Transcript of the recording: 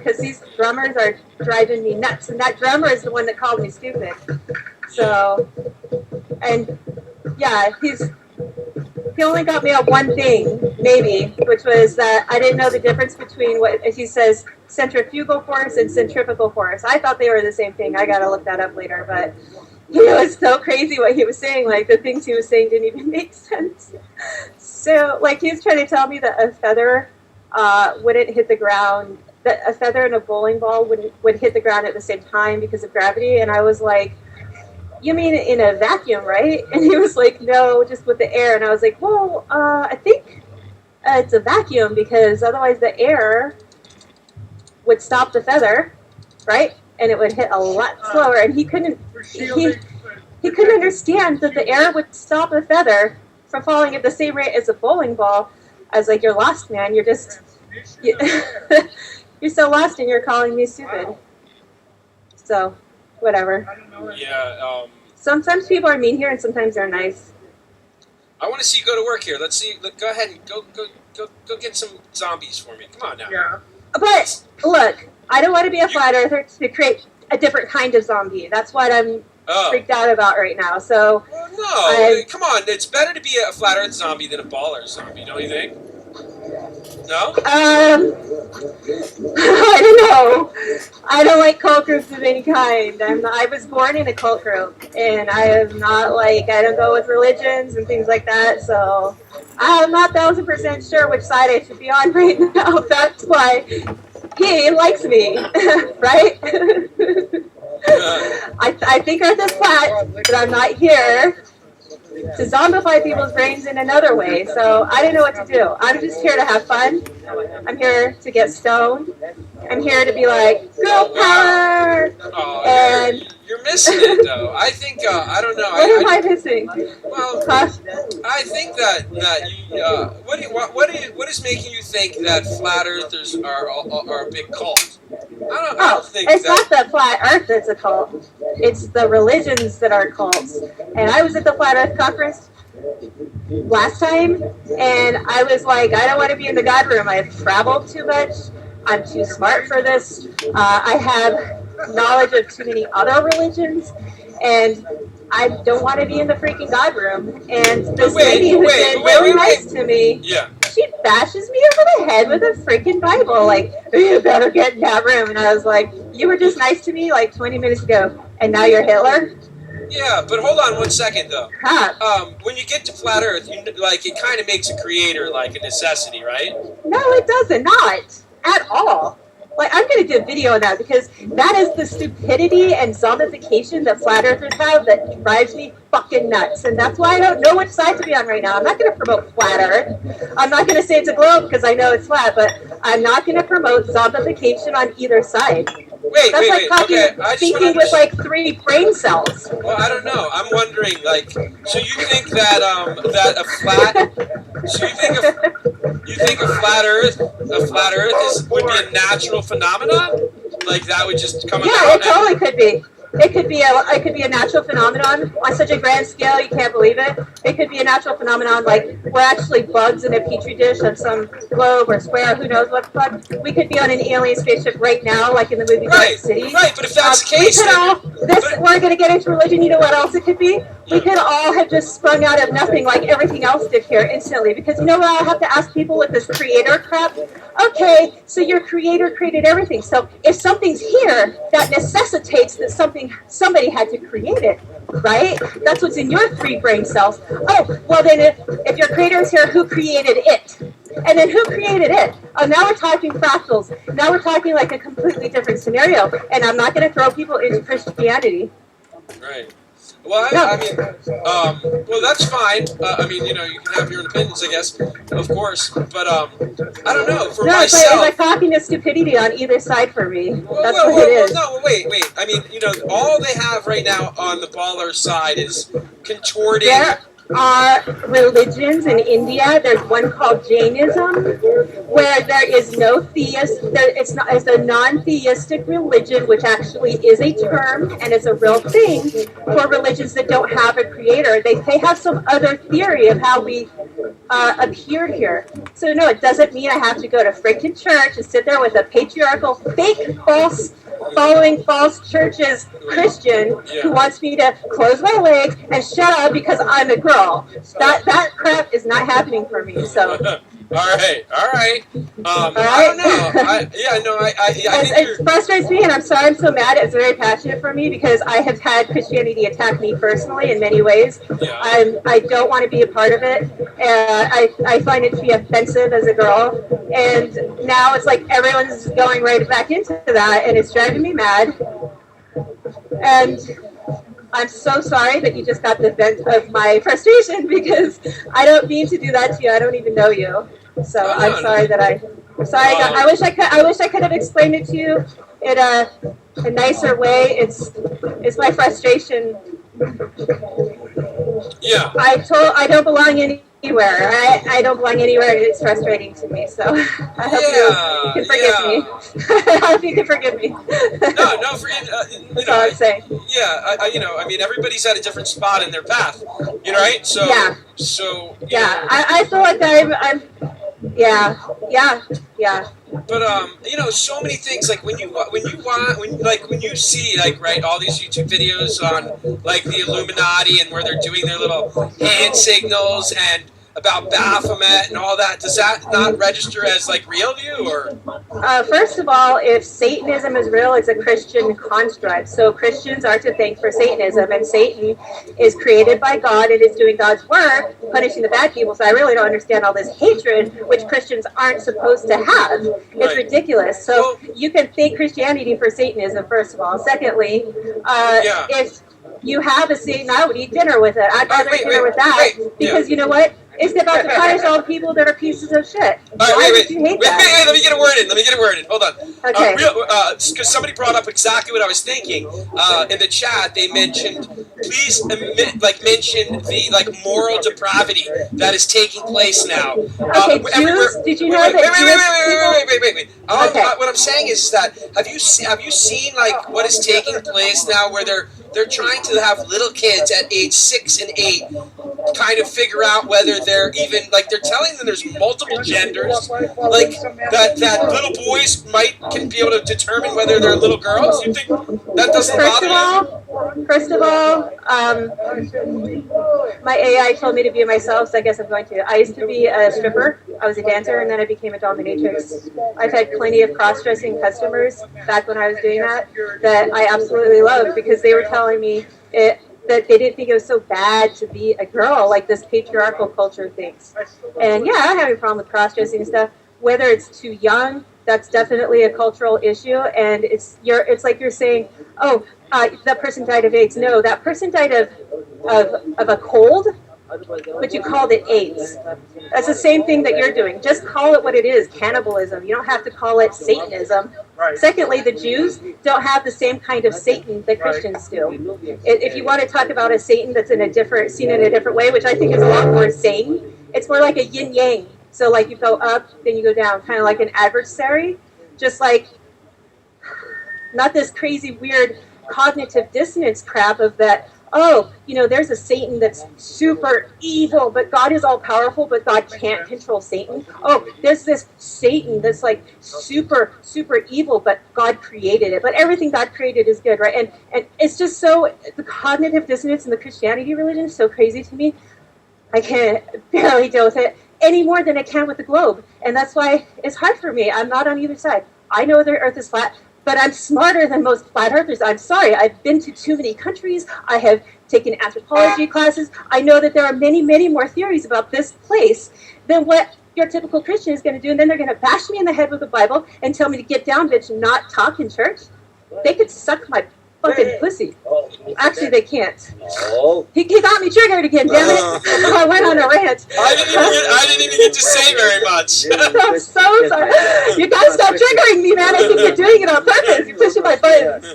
because these drummers are driving me nuts, and that drummer is the one that called me stupid. So, and yeah, he only got me on one thing, maybe, which was that I didn't know the difference between what he says centrifugal force and centrifugal force. I thought they were the same thing. I gotta look that up later, but it was so crazy what he was saying. Like, the things he was saying didn't even make sense. So, like, he was trying to tell me that a feather wouldn't hit the ground, that a feather and a bowling ball would hit the ground at the same time because of gravity. And I was like, you mean in a vacuum, right? And he was like, no, just with the air. And I was like, well, I think it's a vacuum because otherwise the air would stop the feather, right? And it would hit a lot slower. And he couldn't understand that the air would stop a feather from falling at the same rate as a bowling ball. I was like, you're lost, man. You're so lost, and you're calling me stupid. So, whatever. Yeah. Sometimes people are mean here, and sometimes they're nice. I want to see you go to work here. Let's see. Go ahead and go get some zombies for me. Come on now. Yeah. But look, I don't want to be a flat earther to create a different kind of zombie. That's what I'm freaked out about right now. So. Well, no, come on. It's better to be a flat Earth zombie than a baller zombie, don't you think? No? I don't know. I don't like cult groups of any kind. I was born in a cult group, and I am not I don't go with religions and things like that, so I'm not 1,000% sure which side I should be on right now. That's why he likes me, right? I think Earth is flat, but I'm not here to zombify people's brains in another way. So I don't know what to do. I'm just here to have fun. I'm here to get stoned. I'm here to be like, girl power! Oh, and you're missing it, though. I think, I don't know. What am I missing? Well, I think that what is making you think that flat earthers are a big cult? I don't think it's not the flat earth that's a cult. It's the religions that are cults. And I was at the flat earth conference last time, and I was like, I don't want to be in the God room. I've traveled too much. I'm too smart for this. I have knowledge of too many other religions, and I don't want to be in the freaking God room. And this lady who's been really nice to me, she bashes me over the head with a freaking Bible, like, you better get in that room. And I was like, you were just nice to me like 20 minutes ago, and now you're Hitler? Yeah, but hold on 1 second, though. Huh. When you get to flat Earth, it kind of makes a creator like a necessity, right? No, it doesn't. Not at all. Like, I'm going to do a video on that because that is the stupidity and zombification that flat earthers have that drives me fucking nuts. And that's why I don't know which side to be on right now. I'm not going to promote flat earth. I'm not going to say it's a globe because I know it's flat, but I'm not going to promote zombification on either side. That's like talking, thinking with like 3 brain cells. Well, I don't know. I'm wondering, so you think that that a flat, so you think a flat Earth would be a natural phenomenon? Like that would just come about? Yeah, it totally could be. It could be a natural phenomenon on such a grand scale you can't believe it. It could be a natural phenomenon like we're actually bugs in a petri dish on some globe or square, who knows what bug. We could be on an alien spaceship right now, like in the movie Dark City. Right, but if that's the case, we're going to get into religion. You know what else it could be? We could all have just sprung out of nothing like everything else did here instantly. Because you know what I have to ask people with this creator crap? Okay, so your creator created everything. So if something's here, that necessitates that somebody had to create it, right? That's what's in your 3 brain cells. Oh, well then if your creator is here, who created it? And then who created it? Oh, now we're talking fractals. Now we're talking like a completely different scenario. And I'm not going to throw people into Christianity. Right. Well, I mean, well, that's fine. I mean, you can have your own opinions, I guess, of course. But I don't know. For myself, it's like talking to stupidity on either side for me. That's what it is. No, wait. I mean, all they have right now on the baller side is contorting are religions in India. There's one called Jainism, where there is no theist. It's a non-theistic religion, which actually is a term and it's a real thing for religions that don't have a creator. They have some other theory of how we appeared here. So no, it doesn't mean I have to go to freaking church and sit there with a patriarchal, fake, false, following false churches Christian who wants me to close my legs and shut up because I'm a girl. That crap is not happening for me. So. All right. I don't know. It frustrates me, and I'm sorry I'm so mad. It's very passionate for me because I have had Christianity attack me personally in many ways. Yeah. I don't want to be a part of it. I find it to be offensive as a girl, and now it's like everyone's going right back into that, and it's driving me mad. And I'm so sorry that you just got the vent of my frustration because I don't mean to do that to you. I don't even know you, so I'm sorry that I'm sorry. I wish I could have explained it to you in a nicer way. It's my frustration. Yeah. I don't belong anywhere. I don't belong anywhere. It's frustrating to me. So I hope you can forgive me. I hope you can forgive me. That's all I'm saying. Yeah, I mean, everybody's at a different spot in their path, right? So yeah. So I feel like I'm. Yeah. But so many things like when you see right all these YouTube videos on like the Illuminati and where they're doing their little hand signals and about Baphomet and all that, does that not register as like real to you or? First of all, if Satanism is real, it's a Christian construct. So Christians are to thank for Satanism, and Satan is created by God and is doing God's work, punishing the bad people. So I really don't understand all this hatred, which Christians aren't supposed to have. It's ridiculous. So you can thank Christianity for Satanism, first of all. Secondly, if you have a Satan, I would eat dinner with it. I'd rather eat dinner with that because you know what? It's about to punish all the people that are pieces of shit. Why would you hate that? Let me get a word in. Hold on. Okay. Because somebody brought up exactly what I was thinking. In the chat, they mentioned, please mention the moral depravity that is taking place now. Okay, Jews. Did you know that? Wait. What I'm saying is that have you seen like what is taking place now, where they're trying to have little kids at age 6 and 8 kind of figure out whether they're even they're telling them there's multiple genders, like that little boys can be able to determine whether they're little girls. You think that doesn't bother you? First of all, my AI told me to be myself, so I guess I'm going to. I used to be a stripper. I was a dancer, and then I became a dominatrix. I've had plenty of cross-dressing customers back when I was doing that I absolutely loved because they were telling me that they didn't think it was so bad to be a girl, like this patriarchal culture thinks. And yeah, I don't have any problem with cross-dressing and stuff. Whether it's too young, that's definitely a cultural issue. And it's like you're saying, oh, that person died of AIDS. No, that person died of a cold, but you called it AIDS. That's the same thing that you're doing. Just call it what it is, cannibalism. You don't have to call it Satanism. Right. Secondly, the Jews don't have the same kind of Satan that Christians do. If you want to talk about a Satan that's seen in a different way, which I think is a lot more sane, it's more like a yin-yang. So like you go up, then you go down, kind of like an adversary. Just like, not this crazy, weird cognitive dissonance crap of that, oh, there's a Satan that's super evil, but God is all powerful, but God can't control Satan. Oh, there's this Satan that's like super, super evil, but God created it. But everything God created is good, right? And it's just the cognitive dissonance in the Christianity religion is so crazy to me. I can't barely deal with it any more than I can with the globe. And that's why it's hard for me. I'm not on either side. I know the earth is flat, but I'm smarter than most flat earthers. I'm sorry. I've been to too many countries. I have taken anthropology classes. I know that there are many, many more theories about this place than what your typical Christian is going to do. And then they're going to bash me in the head with the Bible and tell me to get down, bitch, and not talk in church. They could suck my fucking pussy. Actually, they can't. He got me triggered again, damn it. I went on a rant. I didn't even get to say very much. I'm so sorry. You gotta stop triggering me, man. I think you're doing it on purpose. You're pushing my buttons.